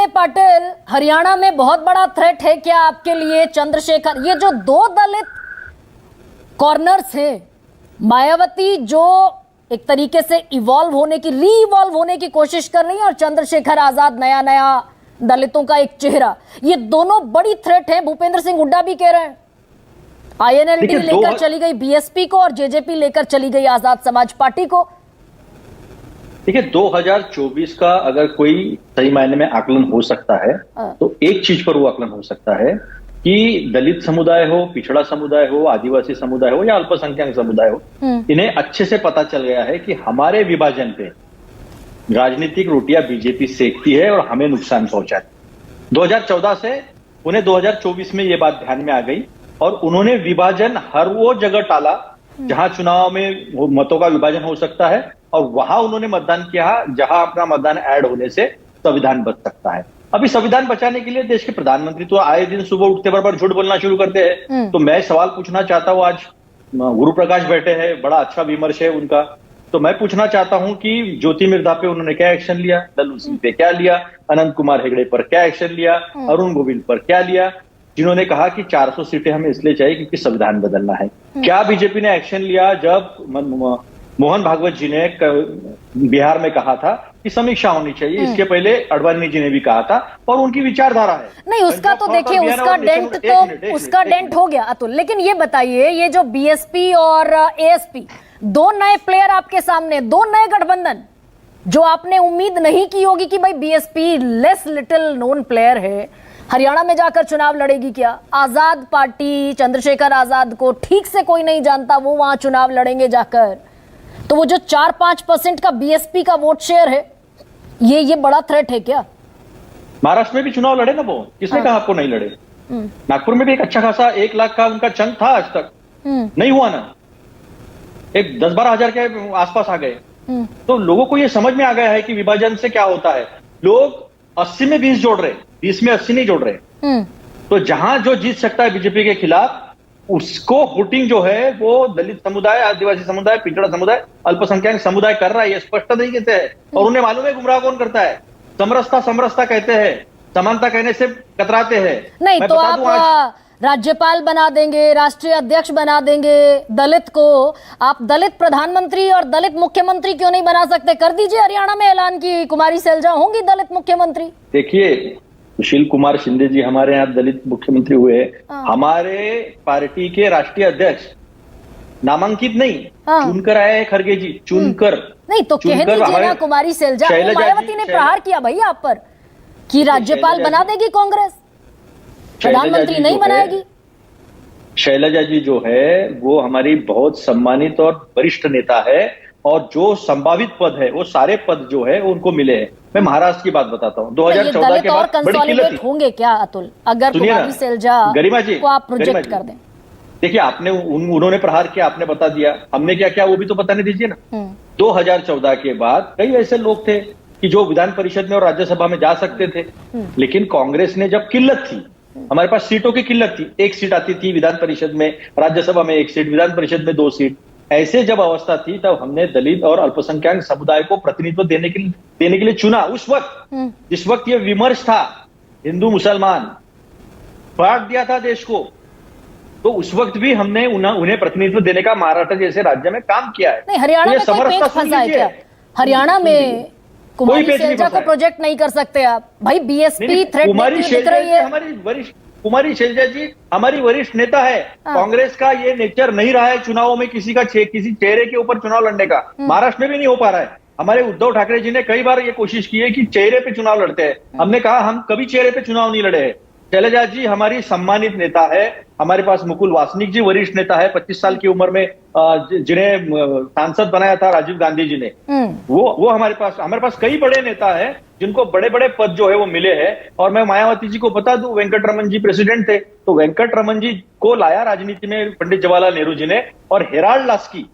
पांडे पाटिल, हरियाणा में बहुत बड़ा थ्रेट है क्या आपके लिए चंद्रशेखर? ये जो दो दलित कॉर्नर्स हैं, मायावती जो एक तरीके से री इवॉल्व होने की कोशिश कर रही है, और चंद्रशेखर आजाद नया नया दलितों का एक चेहरा, ये दोनों बड़ी थ्रेट है। भूपेंद्र सिंह हुड्डा भी कह रहे हैं। आईएनएलडी लेकर चली गई बीएसपी को और जेजेपी लेकर चली गई आजाद समाज पार्टी को। देखिए, 2024 का अगर कोई सही मायने में आकलन हो सकता है तो एक चीज पर वो आकलन हो सकता है कि दलित समुदाय हो, पिछड़ा समुदाय हो, आदिवासी समुदाय हो या अल्पसंख्यक समुदाय हो, इन्हें अच्छे से पता चल गया है कि हमारे विभाजन पे राजनीतिक रोटियां बीजेपी सेकती है और हमें नुकसान पहुंचाती। 2014 से उन्हें 2024 में ये बात ध्यान में आ गई और उन्होंने विभाजन हर वो जगह टाला जहां चुनाव में मतों का विभाजन हो सकता है, और वहां उन्होंने मतदान किया जहां अपना मतदान ऐड होने से संविधान बच सकता है। अभी संविधान बचाने के लिए देश के प्रधानमंत्री तो आए दिन सुबह उठते बराबर झूठ बोलना शुरू करते हैं। तो मैं सवाल पूछना चाहता हूं, आज गुरु प्रकाश बैठे हैं, बड़ा अच्छा विमर्श है उनका, तो मैं पूछना चाहता हूं कि ज्योति मिर्धा पे उन्होंने क्या एक्शन लिया, लल्लू सिंह पे क्या लिया, अनंत कुमार हेगड़े पर क्या एक्शन लिया, अरुण गोविल पर क्या लिया, जिन्होंने कहा कि 400 सीटें हमें इसलिए चाहिए क्योंकि संविधान बदलना है। क्या बीजेपी ने एक्शन लिया जब मोहन भागवत जी ने बिहार में कहा था कि समीक्षा होनी चाहिए? इसके पहले अडवाणी जी ने भी कहा था, और उनकी विचारधारा है। नहीं, उसका तो देखिए, उसका डेंट हो गया अतुल। लेकिन ये बताइए, ये जो बीएसपी और एएसपी, दो नए प्लेयर आपके सामने, दो नए गठबंधन, जो आपने उम्मीद नहीं की होगी कि भाई BSP less little known player है, हरियाणा में जाकर चुनाव लड़ेगी क्या? आजाद पार्टी, चंद्रशेखर आजाद को ठीक से कोई नहीं जानता, वो वहां चुनाव लड़ेंगे जाकर। तो वो जो 4-5% का बीएसपी का वोट शेयर है, ये बड़ा थ्रेट है क्या? महाराष्ट्र में भी चुनाव लड़े ना वो, किसने कहा आपको नहीं लड़े? नागपुर में भी एक अच्छा खासा 1 लाख का उनका चंक था, आज तक नहीं हुआ ना, एक 10-12 हजार के आसपास आ गए। तो लोगों को ये समझ में आ गया है कि विभाजन से क्या होता है। लोग 80 में 20 जोड़ रहे, 20 में 80 नहीं जोड़ रहे। तो जहां जो जीत सकता है बीजेपी के खिलाफ, उसको वोटिंग जो है वो दलित समुदाय, आदिवासी समुदाय, पिछड़ा समुदाय, अल्पसंख्यक समुदाय कर रहा है। ये स्पष्ट तरीके से है, और उन्हें मालूम है गुमराह कौन करता है। समरसता कहते हैं, समानता कहने से कतराते हैं। नहीं तो आप राज्यपाल बना देंगे, राष्ट्रीय अध्यक्ष बना देंगे दलित को, आप दलित प्रधानमंत्री और दलित मुख्यमंत्री क्यों नहीं बना सकते? कर दीजिए हरियाणा में ऐलान की कुमारी सैलजा होंगी दलित मुख्यमंत्री। देखिए, सुशील कुमार शिंदे जी हमारे यहाँ दलित मुख्यमंत्री हुए। हमारे पार्टी के राष्ट्रीय अध्यक्ष नामांकित नहीं, चुनकर आए हैं खड़गे जी, चुनकर। नहीं तो कह दीजिए ना कुमारी सैलजा। मायावती ने प्रहार किया भाई आप पर कि राज्यपाल बना देगी कांग्रेस, प्रधानमंत्री नहीं बनाएगी। शैलजा जी जो है वो हमारी बहुत सम्मानित और वरिष्ठ नेता है, और जो संभावित पद है वो सारे पद जो है उनको मिले हैं। मैं महाराष्ट्र की बात बताता हूँ, 2014 के बाद बड़ी किल्लत होंगे क्या अतुल, अगर कुमारी सैलजा को आप प्रोजेक्ट कर दें? देखिए, आपने उन्होंने प्रहार किया, आपने बता दिया, हमने क्या किया वो भी तो बताने दीजिए ना। 2014 के बाद कई ऐसे लोग थे कि जो विधान परिषद में और राज्यसभा में जा सकते थे, लेकिन कांग्रेस ने जब किल्लत थी, हमारे पास सीटों की किल्लत थी, 1 सीट आती थी विधान परिषद में, राज्यसभा में 1 सीट, विधान परिषद में 2 सीट, ऐसे जब अवस्था थी तब हमने दलित और अल्पसंख्यक समुदाय को प्रतिनिधित्व देने के लिए चुना। उस वक्त, जिस वक्त ये विमर्श था हिंदू मुसलमान, बांट दिया था देश को, तो उस वक्त भी हमने उन्हें प्रतिनिधित्व देने का महाराष्ट्र जैसे राज्य में काम किया है। नहीं, हरियाणा में कोई पेच फंसा है क्या? हरियाणा में कुमारी सैलजा को प्रोजेक्ट नहीं कर सकते आप भाई? बीएसपी थ्रेट दिख रही है। हमारी वरिष्ठ कुमारी सैलजा जी हमारी वरिष्ठ नेता है। कांग्रेस का ये नेचर नहीं रहा है चुनावों में किसी चेहरे के ऊपर चुनाव लड़ने का। महाराष्ट्र में भी नहीं हो पा रहा है। हमारे उद्धव ठाकरे जी ने कई बार ये कोशिश की है कि चेहरे पे चुनाव लड़ते हैं। हमने कहा हम कभी चेहरे पे चुनाव नहीं लड़े हैं। शैलजा जी हमारी सम्मानित नेता है। हमारे पास मुकुल वासनिक जी वरिष्ठ नेता है, 25 साल की उम्र में जिन्हें सांसद बनाया था राजीव गांधी जी ने, वो हमारे पास कई बड़े नेता है जिनको बड़े बड़े पद जो है वो मिले हैं। और मैं मायावती जी को बता दूं, वेंकटरमन जी प्रेसिडेंट थे, तो वेंकटरमन जी को लाया राजनीति में पंडित जवाहरलाल नेहरू जी ने। और हेराल्ड लास्की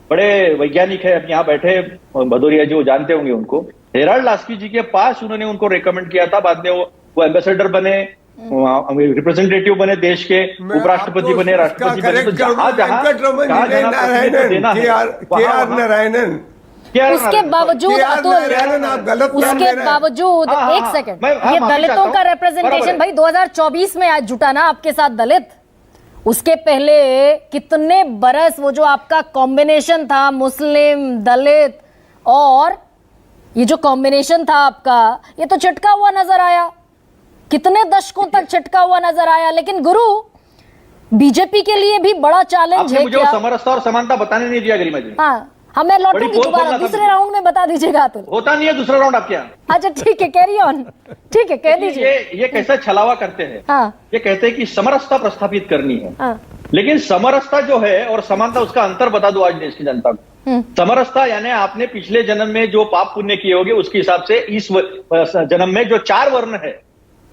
बड़े वैज्ञानिक है, अब यहाँ बैठे भदौरिया जी, वो जानते होंगे उनको। हेराल्ड लास्की जी के पास उन्होंने उनको रिकमेंड किया था। बाद में वो एम्बेसडर बने, रिप्रेजेंटेटिव बने, देश के उपराष्ट्रपति बने, राष्ट्रपति बने। तो जहां नारायणन क्या उसके बावजूद आप गलत नाम ले उसके रहे हैं। बावजूद हाँ, हाँ, एक हाँ, सेकंड, मैं ये माफी दलितों चाहता का हूं। रिप्रेजेंटेशन बराबर है। भाई 2024 में आज जुटा ना आपके साथ दलित। उसके पहले कितने बरस वो जो आपका कॉम्बिनेशन था मुस्लिम दलित और ये जो कॉम्बिनेशन था आपका, ये तो छिटका हुआ नजर आया, कितने दशकों तक छिटका हुआ नजर आया। लेकिन गुरु, बीजेपी के लिए भी बड़ा चैलेंज आपने है मुझे क्या? वो समरसता और समानता बताने नहीं दिया गरिमा जी। हाँ, हमें लौटूंगी बड़ी पोल दोबारा खोलना था दूसरे मुझे। राउंड में बता दीजिएगा अतुल। होता नहीं है दूसरा राउंड आपके यहाँ। अच्छा ठीक है, कैरी ऑन, ठीक है कह दीजिए। ये कैसा छलावा करते हैं। हाँ ये कहते हैं कि समरसता प्रस्थापित करनी है, हाँ लेकिन समरसता जो है और समानता, उसका अंतर बता दो आज देश की जनता को। समरसता यानी आपने पिछले जन्म में जो पाप पुण्य किए होंगे उसके हिसाब से इस जन्म में जो 4 वर्ण है,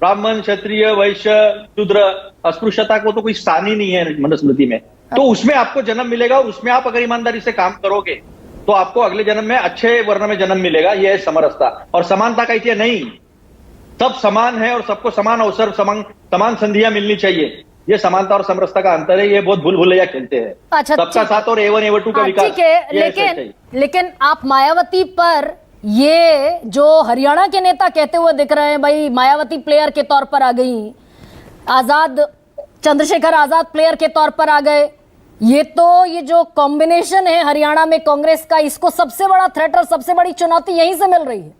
ब्राह्मण क्षत्रिय वैश्य शूद्र, अस्पृश्यता को तो कोई स्थान ही नहीं है मनुस्मृति में, तो उसमें आपको जन्म मिलेगा। उसमें आप अगर ईमानदारी से काम करोगे तो आपको अगले जन्म में अच्छे वर्ण में जन्म मिलेगा। यह है समरसता। और समानता कहती है नहीं, सब समान है और सबको समान अवसर समान संधियां मिलनी चाहिए। ये समानता और समरसता का अंतर है। ये बहुत भूल भुलैया खेलते हैं। अच्छा, सबका ठीक। साथ और A1 A2 का विकास, ठीक है, ये सच्चाई। लेकिन आप मायावती पर ये जो हरियाणा के नेता कहते हुए दिख रहे हैं, भाई मायावती प्लेयर के तौर पर आ गई, आजाद चंद्रशेखर आजाद प्लेयर के तौर पर आ गए, ये जो कॉम्बिनेशन है हरियाणा में कांग्रेस का, इसको सबसे बड़ा थ्रेट और सबसे बड़ी चुनौती यहीं से मिल रही है।